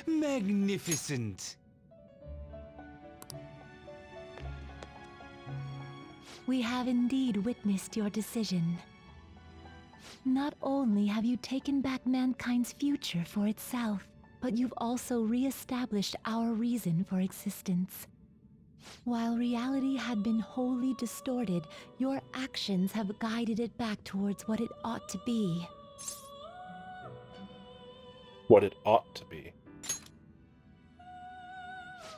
Magnificent. We have indeed witnessed your decision. Not only have you taken back mankind's future for itself, but you've also re-established our reason for existence. While reality had been wholly distorted, your actions have guided it back towards what it ought to be. What it ought to be.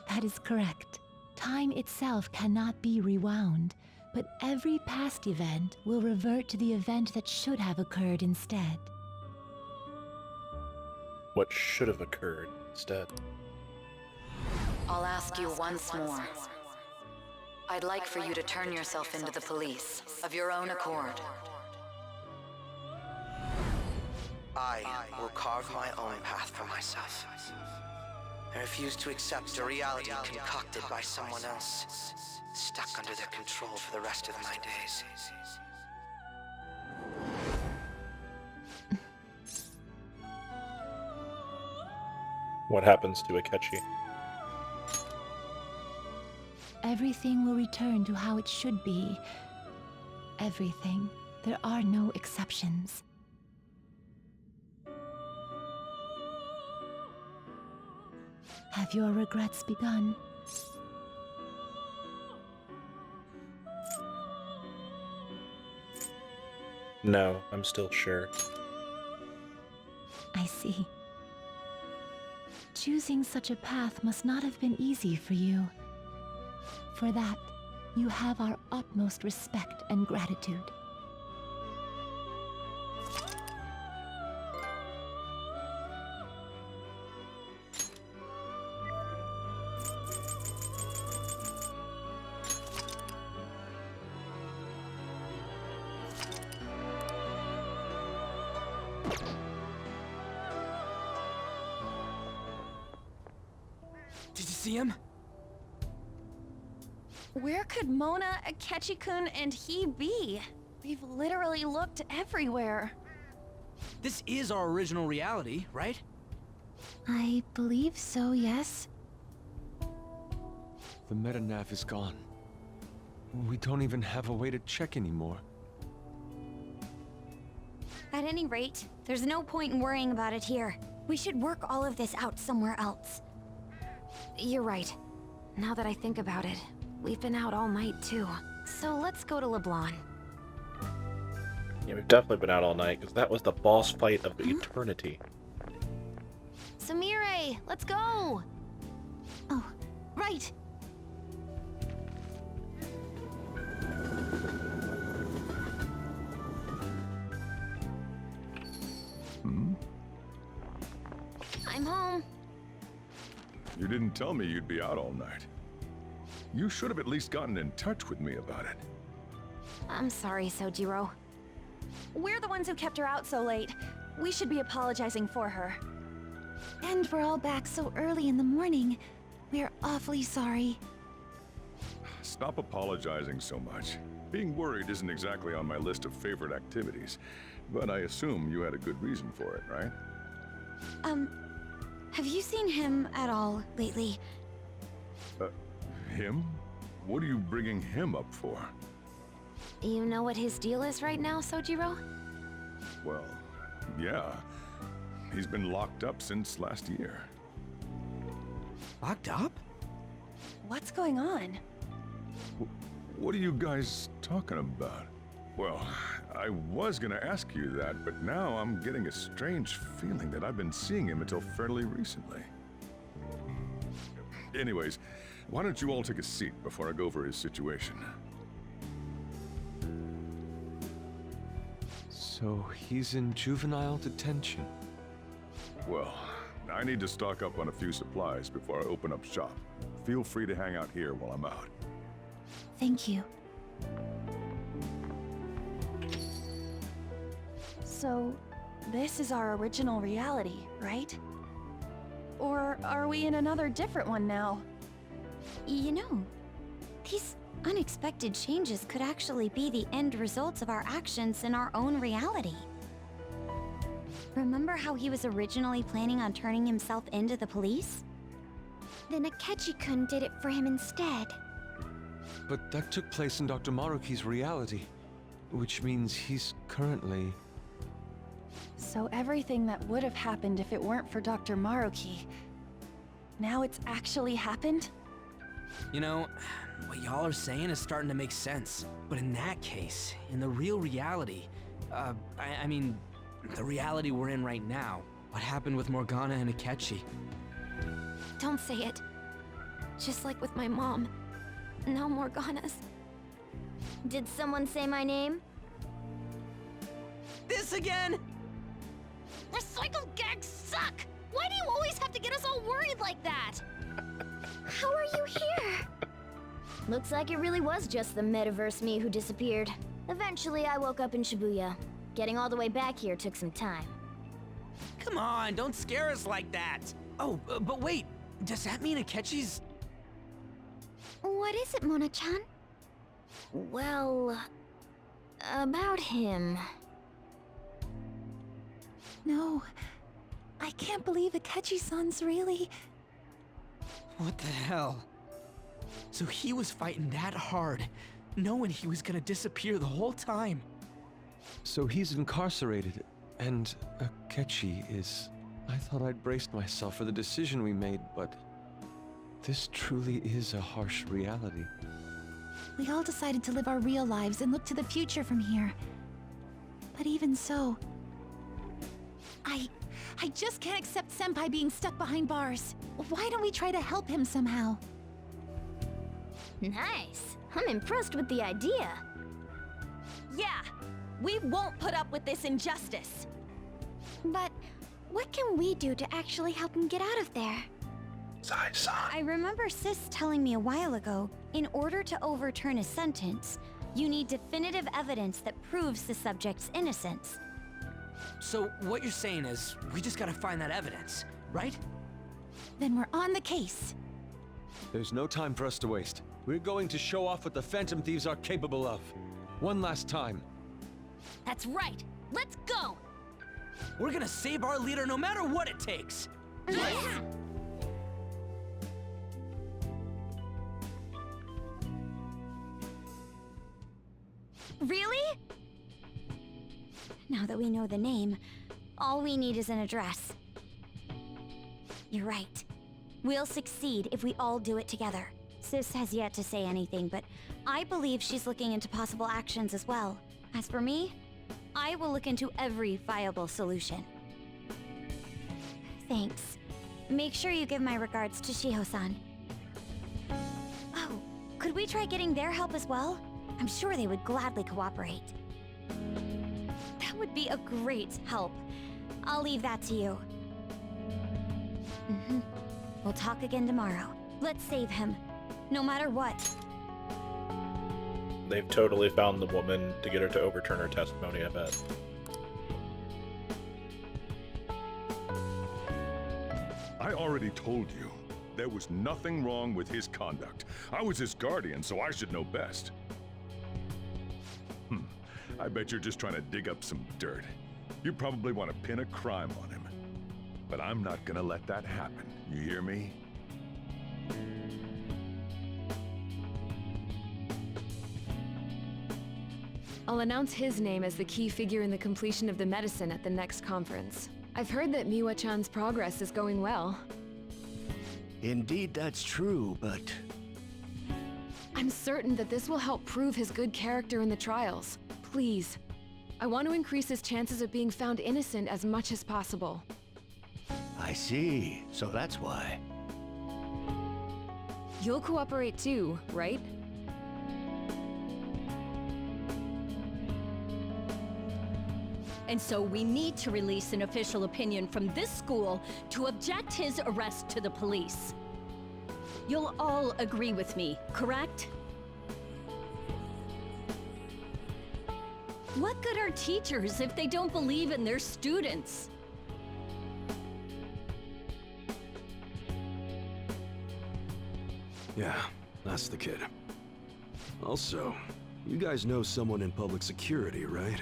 That is correct. Time itself cannot be rewound, but every past event will revert to the event that should have occurred instead. What should have occurred instead. I'll ask you once more. I'd like for you to turn yourself into the police, of your own accord. I will carve my own path for myself. I refuse to accept a reality concocted by someone else, stuck under their control for the rest of my days. What happens to Akechi? Everything will return to how it should be. Everything. There are no exceptions. Have your regrets begun? No, I'm still sure. I see. Choosing such a path must not have been easy for you. For that, you have our utmost respect and gratitude. Did you see him? Where could Mona, Akechi-kun, and he be? We've literally looked everywhere. This is our original reality, right? I believe so, yes. The metanav is gone. We don't even have a way to check anymore. At any rate, there's no point in worrying about it here. We should work all of this out somewhere else. You're right. Now that I think about it, we've been out all night too. So let's go to LeBlanc. Yeah, we've definitely been out all night, because that was the boss fight of eternity. Samire, let's go! Oh, right! I'm home. You didn't tell me you'd be out all night. You should have at least gotten in touch with me about it. I'm sorry, Sojiro. We're the ones who kept her out so late. We should be apologizing for her. And we're all back so early in the morning. We're awfully sorry. Stop apologizing so much. Being worried isn't exactly on my list of favorite activities, but I assume you had a good reason for it, right? Have you seen him at all lately? Him? What are you bringing him up for? You know what his deal is right now, Sojiro? Well, yeah. He's been locked up since last year. Locked up? What's going on? What are you guys talking about? Well, I was gonna ask you that, but now I'm getting a strange feeling that I've been seeing him until fairly recently. Anyways, why don't you all take a seat before I go over his situation? So he's in juvenile detention. Well, I need to stock up on a few supplies before I open up shop. Feel free to hang out here while I'm out. Thank you. So, this is our original reality, right? Or are we in another different one now? You know, these unexpected changes could actually be the end results of our actions in our own reality. Remember how he was originally planning on turning himself into the police? Then Akechi-kun did it for him instead. But that took place in Dr. Maruki's reality, which means he's currently... So everything that would have happened if it weren't for Dr. Maruki, now it's actually happened? You know, what y'all are saying is starting to make sense. But in that case, in the real reality, I mean, the reality we're in right now, what happened with Morgana and Akechi? Don't say it. Just like with my mom. Now Morgana's. Did someone say my name? This again? Recycled gags suck! Why do you always have to get us all worried like that? How are you here? Looks like it really was just the metaverse me who disappeared. Eventually, I woke up in Shibuya. Getting all the way back here took some time. Come on, don't scare us like that. Oh, but wait, does that mean Akechi's... What is it, Mona-chan? Well, about him. No, I can't believe Akechi-san's really... What the hell? So he was fighting that hard, knowing he was gonna disappear the whole time. So he's incarcerated, and Akechi is... I thought I'd braced myself for the decision we made, but... This truly is a harsh reality. We all decided to live our real lives and look to the future from here. But even so... I just can't accept Senpai being stuck behind bars. Why don't we try to help him somehow? Nice. I'm impressed with the idea. Yeah, we won't put up with this injustice. But what can we do to actually help him get out of there? Sai-san. I remember Sis telling me a while ago, in order to overturn a sentence, you need definitive evidence that proves the subject's innocence. So what you're saying is, we just gotta find that evidence, right? Then we're on the case. There's no time for us to waste. We're going to show off what the Phantom Thieves are capable of. One last time. That's right. Let's go! We're gonna save our leader no matter what it takes. Really? Now that we know the name, all we need is an address. You're right. We'll succeed if we all do it together. Sis has yet to say anything, but I believe she's looking into possible actions as well. As for me, I will look into every viable solution. Thanks. Make sure you give my regards to Shiho-san. Oh, could we try getting their help as well? I'm sure they would gladly cooperate. That would be a great help. I'll leave that to you. We'll talk again tomorrow. Let's save him, no matter what. They've totally found the woman to get her to overturn her testimony, I bet. I already told you. There was nothing wrong with his conduct. I was his guardian, so I should know best. I bet you're just trying to dig up some dirt. You probably want to pin a crime on him. But I'm not gonna let that happen. You hear me? I'll announce his name as the key figure in the completion of the medicine at the next conference. I've heard that Miwa-chan's progress is going well. Indeed, that's true, but... I'm certain that this will help prove his good character in the trials. Please. I want to increase his chances of being found innocent as much as possible. I see. So that's why. You'll cooperate too, right? And so we need to release an official opinion from this school to object his arrest to the police. You'll all agree with me, correct? What good are teachers if they don't believe in their students? Yeah, that's the kid. Also, you guys know someone in public security, right?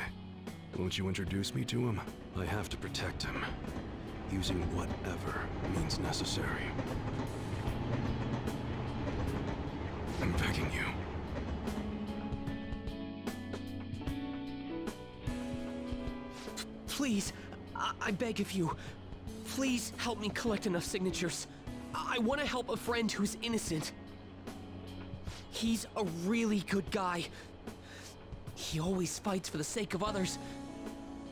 Won't you introduce me to him? I have to protect him, using whatever means necessary. I'm begging you. Please, I beg of you. Please help me collect enough signatures. I want to help a friend who's innocent. He's a really good guy. He always fights for the sake of others.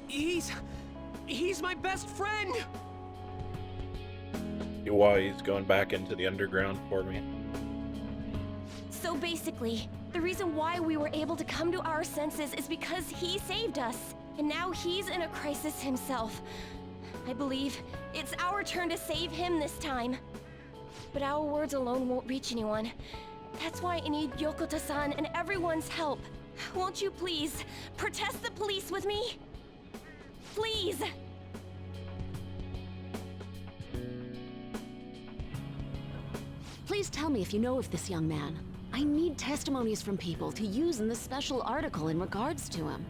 He's my best friend! Why he's going back into the underground for me. So basically, the reason why we were able to come to our senses is because he saved us. And now he's in a crisis himself. I believe it's our turn to save him this time. But our words alone won't reach anyone. That's why I need Yokota-san and everyone's help. Won't you please protest the police with me? Please! Please tell me if you know of this young man. I need testimonies from people to use in this special article in regards to him.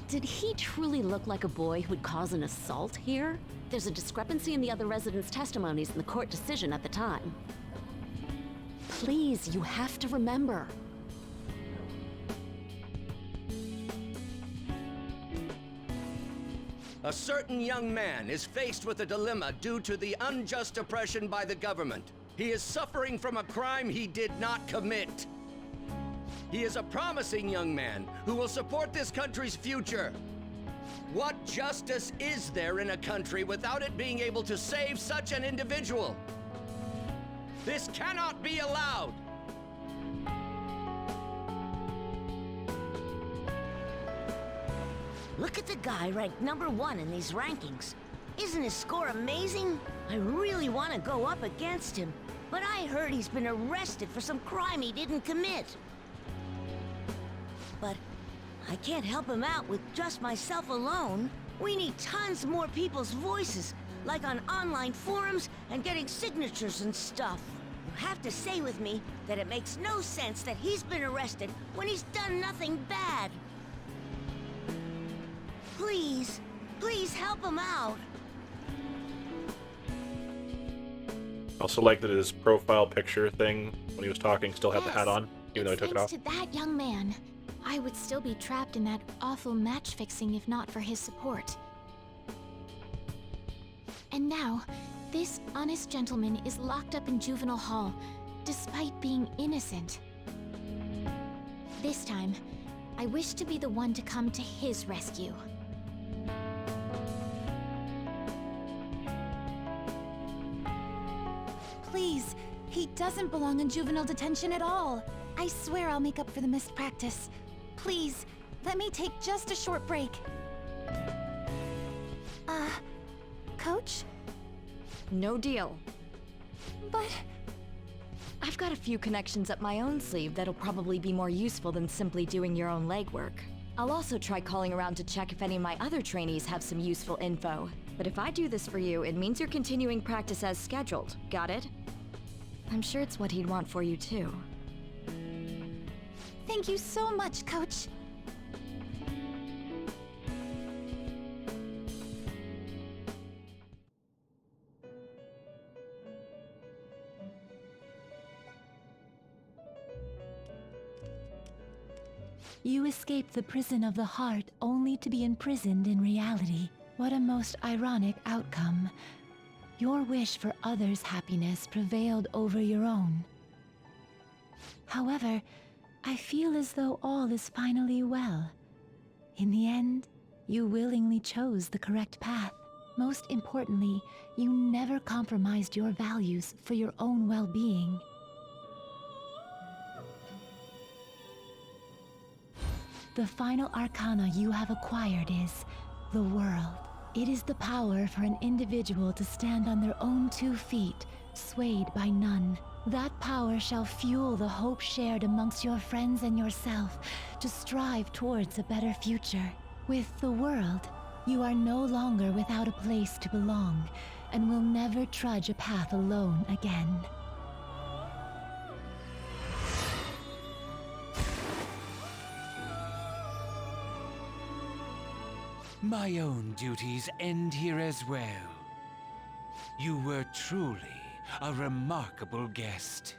Did he truly look like a boy who'd cause an assault here? There's a discrepancy in the other residents' testimonies in the court decision at the time. Please, you have to remember. A certain young man is faced with a dilemma due to the unjust oppression by the government. He is suffering from a crime he did not commit. He is a promising young man who will support this country's future. What justice is there in a country without it being able to save such an individual? This cannot be allowed! Look at the guy ranked #1 in these rankings. Isn't his score amazing? I really want to go up against him, but I heard he's been arrested for some crime he didn't commit. But I can't help him out with just myself alone. We need tons more people's voices, like on online forums and getting signatures and stuff. You have to say with me that it makes no sense that he's been arrested when he's done nothing bad. Please, please help him out. Also like that his profile picture thing when he was talking still had the hat on, even though he took it off. Thanks to that young man, I would still be trapped in that awful match fixing if not for his support. And now, this honest gentleman is locked up in juvenile hall, despite being innocent. This time, I wish to be the one to come to his rescue. Please, he doesn't belong in juvenile detention at all. I swear I'll make up for the missed practice. Please, let me take just a short break. Coach? No deal. But... I've got a few connections up my own sleeve that'll probably be more useful than simply doing your own legwork. I'll also try calling around to check if any of my other trainees have some useful info. But if I do this for you, it means you're continuing practice as scheduled. Got it? I'm sure it's what he'd want for you too. Thank you so much, Coach. You escaped the prison of the heart only to be imprisoned in reality. What a most ironic outcome. Your wish for others' happiness prevailed over your own. However, I feel as though all is finally well. In the end, you willingly chose the correct path. Most importantly, you never compromised your values for your own well-being. The final arcana you have acquired is the world. It is the power for an individual to stand on their own 2 feet, swayed by none. That power shall fuel the hope shared amongst your friends and yourself to strive towards a better future. With the world, you are no longer without a place to belong, and will never trudge a path alone again. My own duties end here as well. You were truly a remarkable guest.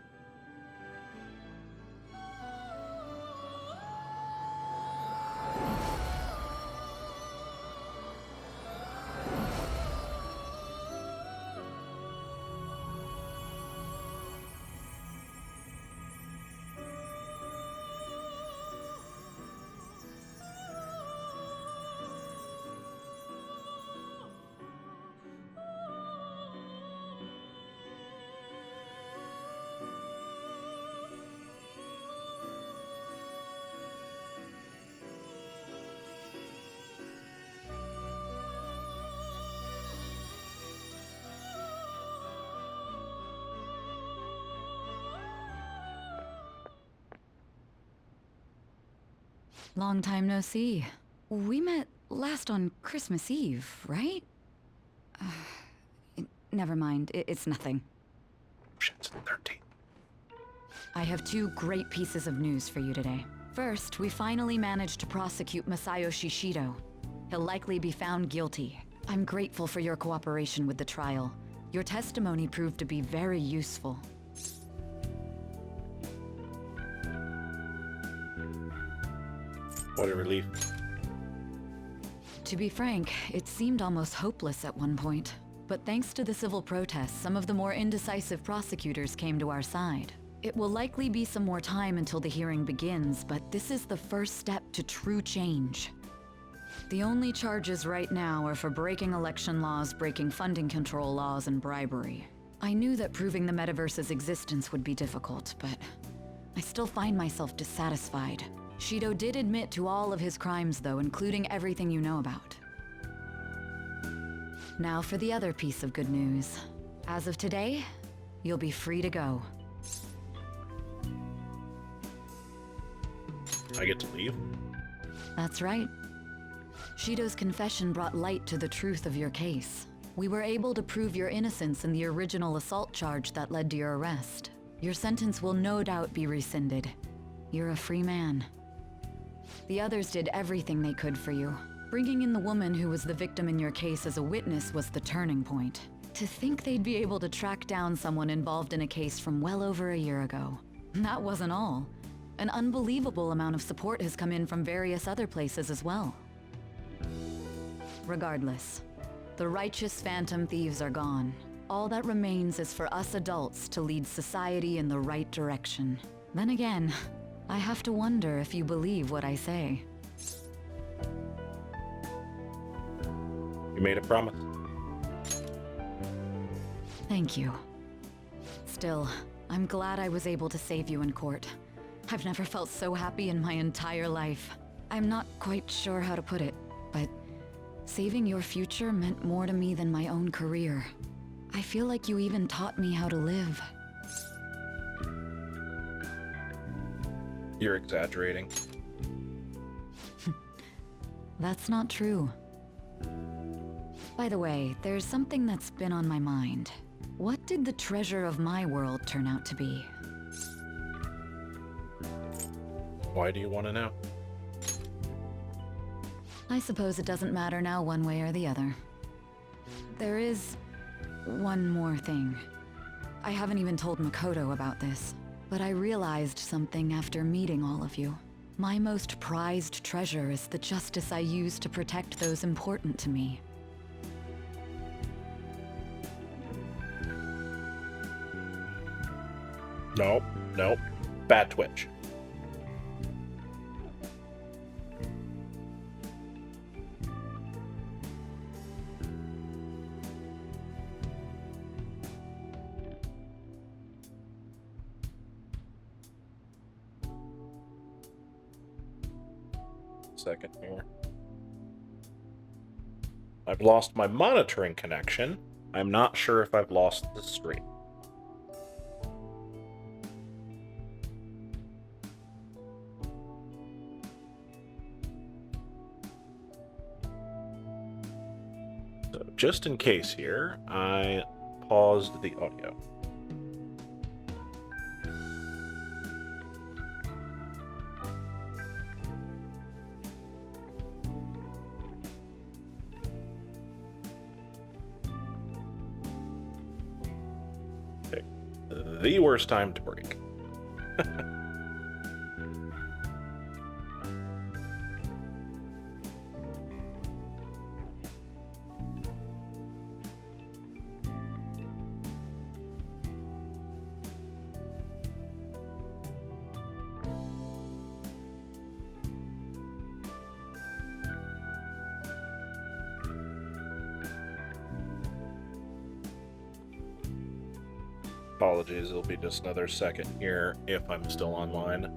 Long time no see. We met last on Christmas Eve, right? Never mind, it's nothing. Shit's 13. I have two great pieces of news for you today. First, we finally managed to prosecute Masayoshi Shido. He'll likely be found guilty. I'm grateful for your cooperation with the trial. Your testimony proved to be very useful. What a relief. To be frank, it seemed almost hopeless at one point. But thanks to the civil protests, some of the more indecisive prosecutors came to our side. It will likely be some more time until the hearing begins, but this is the first step to true change. The only charges right now are for breaking election laws, breaking funding control laws, and bribery. I knew that proving the metaverse's existence would be difficult, but I still find myself dissatisfied. Shido did admit to all of his crimes, though, including everything you know about. Now for the other piece of good news. As of today, you'll be free to go. I get to leave? That's right. Shido's confession brought light to the truth of your case. We were able to prove your innocence in the original assault charge that led to your arrest. Your sentence will no doubt be rescinded. You're a free man. The others did everything they could for you. Bringing in the woman who was the victim in your case as a witness was the turning point. To think they'd be able to track down someone involved in a case from well over a year ago. That wasn't all. An unbelievable amount of support has come in from various other places as well. Regardless, the righteous phantom thieves are gone. All that remains is for us adults to lead society in the right direction. Then again, I have to wonder if you believe what I say. You made a promise. Thank you. Still, I'm glad I was able to save you in court. I've never felt so happy in my entire life. I'm not quite sure how to put it, but saving your future meant more to me than my own career. I feel like you even taught me how to live. You're exaggerating. That's not true. By the way, there's something that's been on my mind. What did the treasure of my world turn out to be? Why do you want to know? I suppose it doesn't matter now one way or the other. There is one more thing. I haven't even told Makoto about this, but I realized something after meeting all of you. My most prized treasure is the justice I use to protect those important to me. Nope, nope. Bad twitch. Second here. I've lost my monitoring connection. I'm not sure if I've lost the stream. So just in case here, I paused the audio. the worst time to break. Apologies, it'll be just another second here if I'm still online.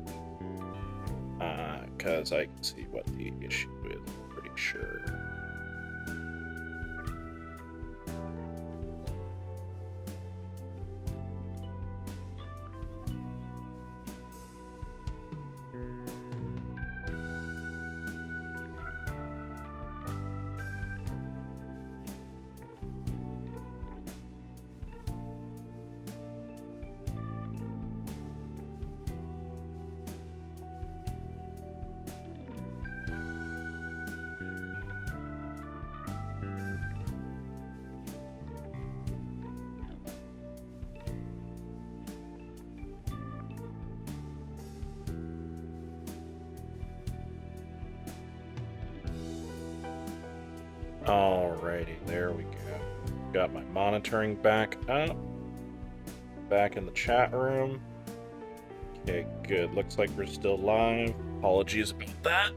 Because I can see what the issue is, I'm pretty sure. Alrighty, there we go. Got my monitoring back up. Back in the chat room. Okay, good. Looks like we're still live. Apologies about that.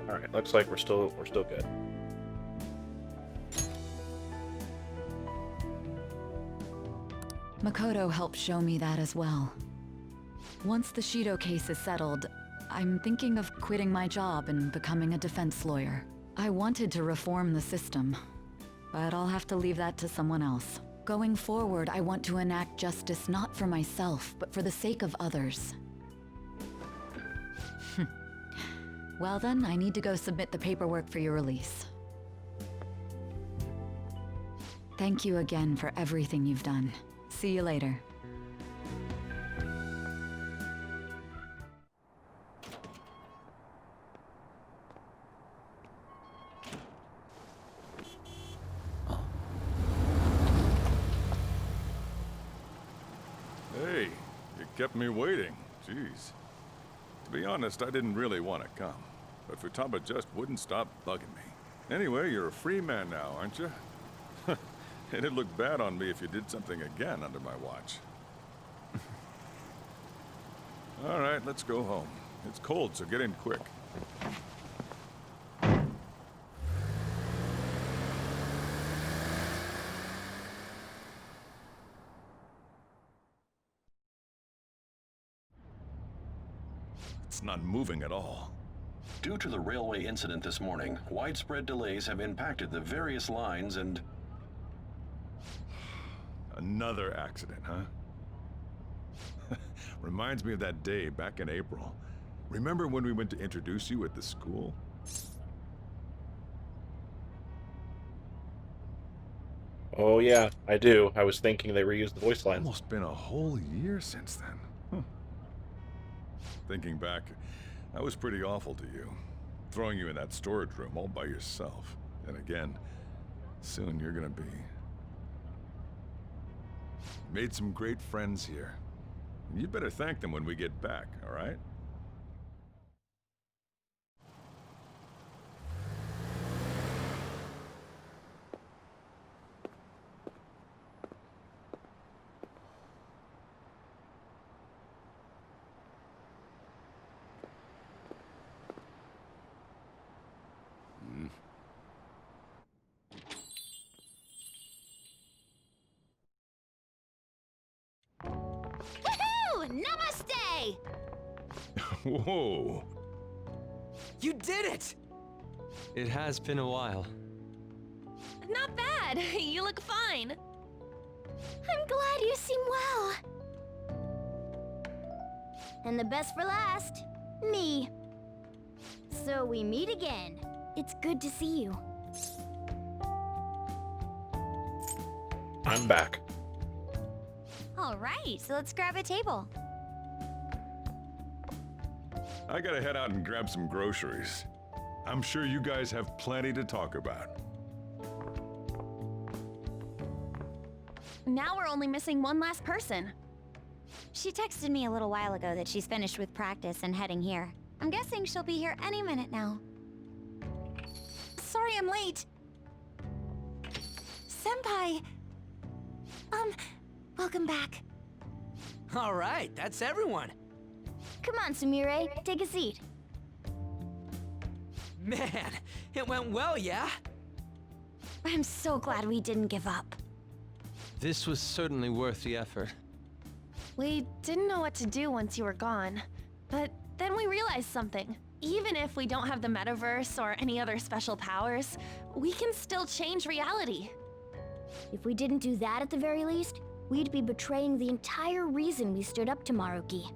Alright, looks like we're still good. Makoto helped show me that as well. Once the Shido case is settled, I'm thinking of quitting my job and becoming a defense lawyer. I wanted to reform the system, but I'll have to leave that to someone else. Going forward, I want to enact justice not for myself, but for the sake of others. Well then, I need to go submit the paperwork for your release. Thank you again for everything you've done. See you later. Hey, you kept me waiting. Jeez. To be honest, I didn't really want to come, but Futaba just wouldn't stop bugging me. Anyway, you're a free man now, aren't you? It'd look bad on me if you did something again under my watch. All right, let's go home. It's cold, so get in quick. It's not moving at all. Due to the railway incident this morning, widespread delays have impacted the various lines and... Another accident, huh? Reminds me of that day back in April. Remember when we went to introduce you at the school? Oh yeah, I do. I was thinking they reused the voice lines. Almost been a whole year since then. Thinking back, I was pretty awful to you. Throwing you in that storage room all by yourself. And again, soon you're gonna be... Made some great friends here. You'd better thank them when we get back, all right? Namaste! Whoa! You did it! It has been a while. Not bad. You look fine. I'm glad you seem well. And the best for last, me. So we meet again. It's good to see you. I'm back. All right, so let's grab a table. I gotta head out and grab some groceries. I'm sure you guys have plenty to talk about. Now we're only missing one last person. She texted me a little while ago that she's finished with practice and heading here. I'm guessing she'll be here any minute now. Sorry I'm late. Senpai. Welcome back. All right, that's everyone. Come on, Sumire, take a seat. Man, it went well, yeah? I'm so glad we didn't give up. This was certainly worth the effort. We didn't know what to do once you were gone, but then we realized something. Even if we don't have the metaverse or any other special powers, we can still change reality. If we didn't do that at the very least, we'd be betraying the entire reason we stood up to Maruki.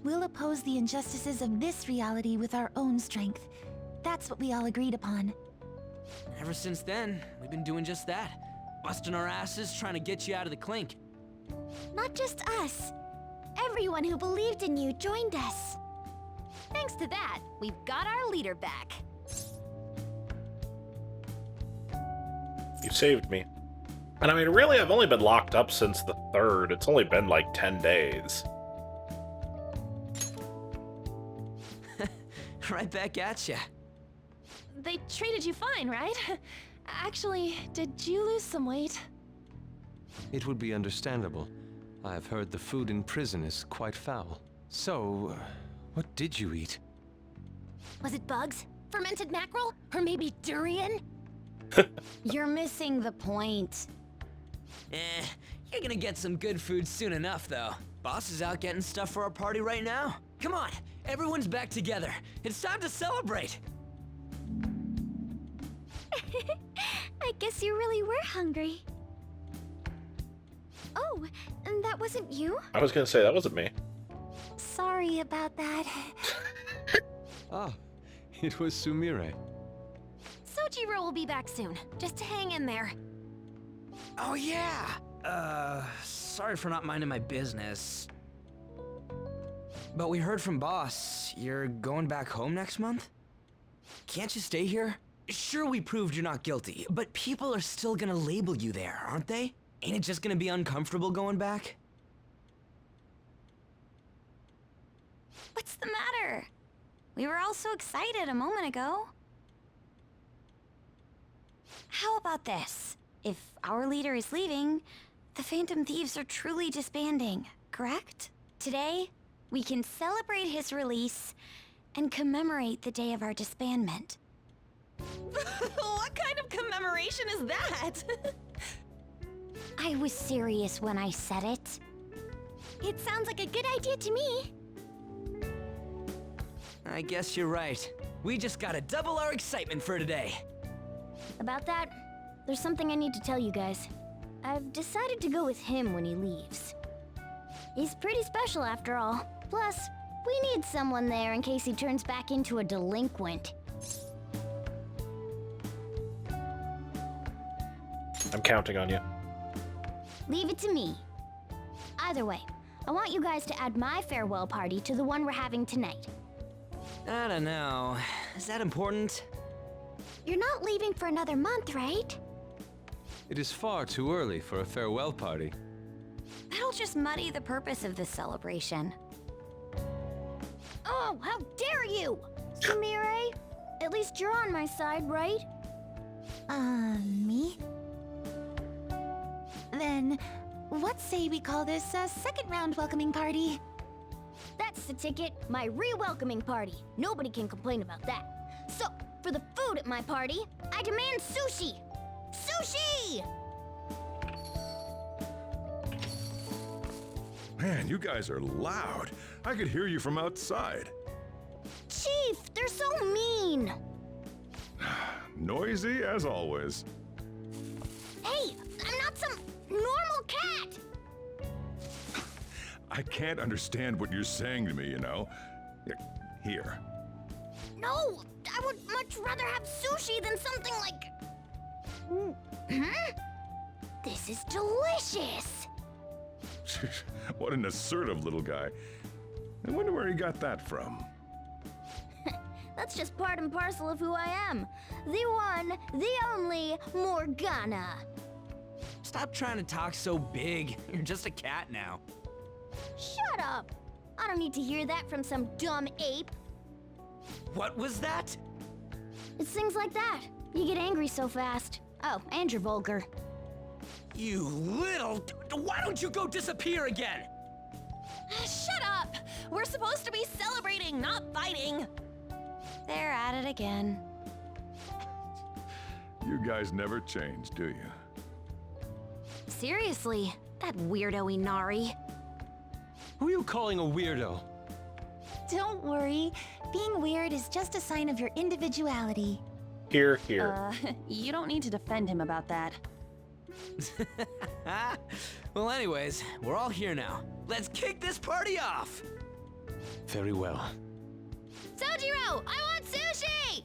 We'll oppose the injustices of this reality with our own strength. That's what we all agreed upon. Ever since then, we've been doing just that. Busting our asses trying to get you out of the clink. Not just us. Everyone who believed in you joined us. Thanks to that, we've got our leader back. You saved me. And I mean, really, I've only been locked up since the 3rd. It's only been like 10 days. Right back at ya. They treated you fine, right? Actually, did you lose some weight? It would be understandable. I've heard the food in prison is quite foul. So, what did you eat? Was it bugs? Fermented mackerel? Or maybe durian? You're missing the point. You're gonna get some good food soon enough, though. Boss is out getting stuff for our party right now. Come on, everyone's back together. It's time to celebrate. I guess you really were hungry. Oh, and that wasn't you? I was gonna say, that wasn't me. Sorry about that. Ah, it was Sumire. Sojiro will be back soon, just to hang in there. Oh yeah! Sorry for not minding my business. But we heard from Boss, you're going back home next month? Can't you stay here? Sure, we proved you're not guilty, but people are still gonna label you there, aren't they? Ain't it just gonna be uncomfortable going back? What's the matter? We were all so excited a moment ago. How about this? If our leader is leaving, the Phantom Thieves are truly disbanding, correct? Today, we can celebrate his release and commemorate the day of our disbandment. What kind of commemoration is that? I was serious when I said it. It sounds like a good idea to me. I guess you're right. We just gotta double our excitement for today. About that, there's something I need to tell you guys. I've decided to go with him when he leaves. He's pretty special after all. Plus, we need someone there in case he turns back into a delinquent. I'm counting on you. Leave it to me. Either way, I want you guys to add my farewell party to the one we're having tonight. I don't know. Is that important? You're not leaving for another month, right? It is far too early for a farewell party. That'll just muddy the purpose of this celebration. Oh, how dare you! Sumire, at least you're on my side, right? Me? Then, what say we call this a second round welcoming party? That's the ticket, my re-welcoming party. Nobody can complain about that. So, for the food at my party, I demand sushi! Sushi! Man, you guys are loud. I could hear you from outside. Chief, they're so mean! Noisy as always. Hey, I'm not some normal cat! I can't understand what you're saying to me, you know. Here. No, I would much rather have sushi than something like... This is delicious! What an assertive little guy. I wonder where he got that from. That's just part and parcel of who I am. The one, the only Morgana. Stop trying to talk so big. You're just a cat now. Shut up! I don't need to hear that from some dumb ape. What was that? It's things like that. You get angry so fast. Oh, and you're vulgar. You little... Why don't you go disappear again? Shut up! We're supposed to be celebrating, not fighting! They're at it again. You guys never change, do you? Seriously, that weirdo Inari. Who are you calling a weirdo? Don't worry. Being weird is just a sign of your individuality. Here, here. You don't need to defend him about that. Well, anyways, we're all here now. Let's kick this party off! Very well. Sojiro, I want sushi!